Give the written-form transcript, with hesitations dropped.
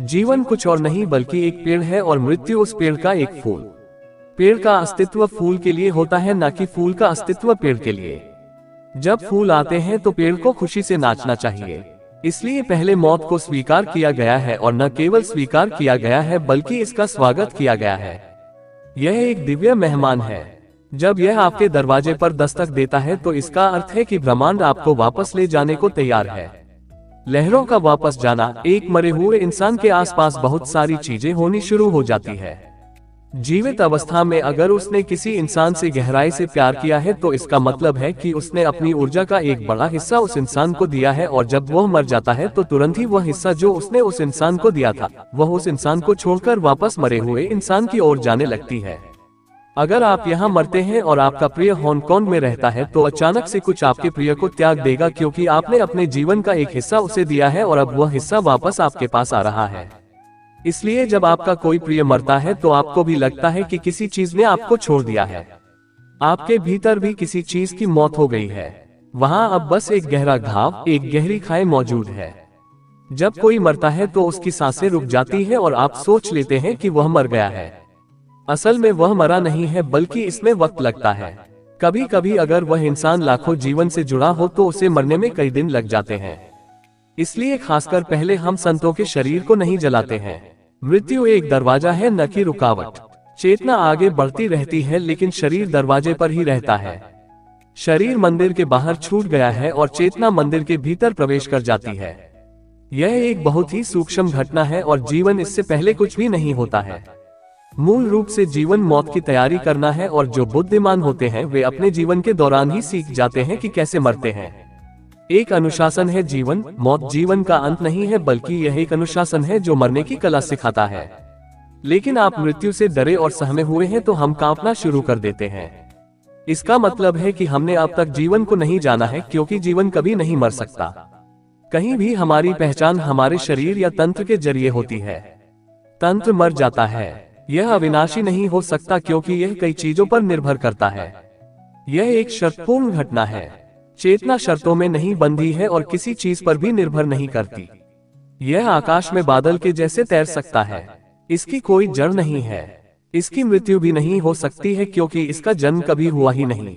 जीवन कुछ और नहीं बल्कि एक पेड़ है और मृत्यु उस पेड़ का एक फूल। पेड़ का अस्तित्व फूल के लिए होता है, न कि फूल का अस्तित्व पेड़ के लिए। जब फूल आते हैं तो पेड़ को खुशी से नाचना चाहिए। इसलिए पहले मौत को स्वीकार किया गया है, और न केवल स्वीकार किया गया है बल्कि इसका स्वागत किया गया है। यह एक दिव्य मेहमान है। जब यह आपके दरवाजे पर दस्तक देता है तो इसका अर्थ है कि ब्रह्मांड आपको वापस ले जाने को तैयार है। लहरों का वापस जाना, एक मरे हुए इंसान के आसपास बहुत सारी चीजें होनी शुरू हो जाती है। जीवित अवस्था में अगर उसने किसी इंसान से गहराई से प्यार किया है तो इसका मतलब है कि उसने अपनी ऊर्जा का एक बड़ा हिस्सा उस इंसान को दिया है, और जब वह मर जाता है तो तुरंत ही वह हिस्सा जो उसने उस इंसान को दिया था वह उस इंसान को छोड़कर वापस मरे हुए इंसान की ओर जाने लगती है। अगर आप यहाँ मरते हैं और आपका प्रिय हांगकांग में रहता है तो अचानक से कुछ आपके प्रिय को त्याग देगा, क्योंकि आपने अपने जीवन का एक हिस्सा उसे दिया है और अब वह हिस्सा वापस आपके पास आ रहा है। इसलिए जब आपका कोई प्रिय मरता है तो आपको भी लगता है कि किसी चीज ने आपको छोड़ दिया है। आपके भीतर भी किसी चीज की मौत हो गई है। वहां अब बस एक गहरा घाव, एक गहरी खाई मौजूद है। जब कोई मरता है तो उसकी सांसें रुक जाती है और आप सोच लेते हैं कि वह मर गया है। असल में वह मरा नहीं है, बल्कि इसमें वक्त लगता है। कभी कभी अगर वह इंसान लाखों जीवन से जुड़ा हो तो उसे मरने में कई दिन लग जाते हैं। इसलिए खासकर पहले हम संतों के शरीर को नहीं जलाते हैं। मृत्यु एक दरवाजा है, न कि रुकावट। चेतना आगे बढ़ती रहती है लेकिन शरीर दरवाजे पर ही रहता है। शरीर मंदिर के बाहर छूट गया है और चेतना मंदिर के भीतर प्रवेश कर जाती है। यह एक बहुत ही सूक्ष्म घटना है और जीवन इससे पहले कुछ भी नहीं होता है। मूल रूप से जीवन मौत की तैयारी करना है, और जो बुद्धिमान होते हैं वे अपने जीवन के दौरान ही सीख जाते हैं कि कैसे मरते हैं। एक अनुशासन है जीवन। मौत जीवन का अंत नहीं है, बल्कि यह एक अनुशासन है जो मरने की कला सिखाता है। लेकिन आप मृत्यु से डरे और सहमे हुए हैं तो हम कांपना शुरू कर देते हैं। इसका मतलब है कि हमने अब तक जीवन को नहीं जाना है, क्योंकि जीवन कभी नहीं मर सकता। कहीं भी हमारी पहचान हमारे शरीर या तंत्र के जरिए होती है। तंत्र मर जाता है। यह अविनाशी नहीं हो सकता क्योंकि यह कई चीजों पर निर्भर करता है। यह एक शर्तपूर्ण घटना है। चेतना शर्तों में नहीं बंधी है और किसी चीज पर भी निर्भर नहीं करती। यह आकाश में बादल के जैसे तैर सकता है। इसकी कोई जड़ नहीं है। इसकी मृत्यु भी नहीं हो सकती है क्योंकि इसका जन्म कभी हुआ ही नहीं।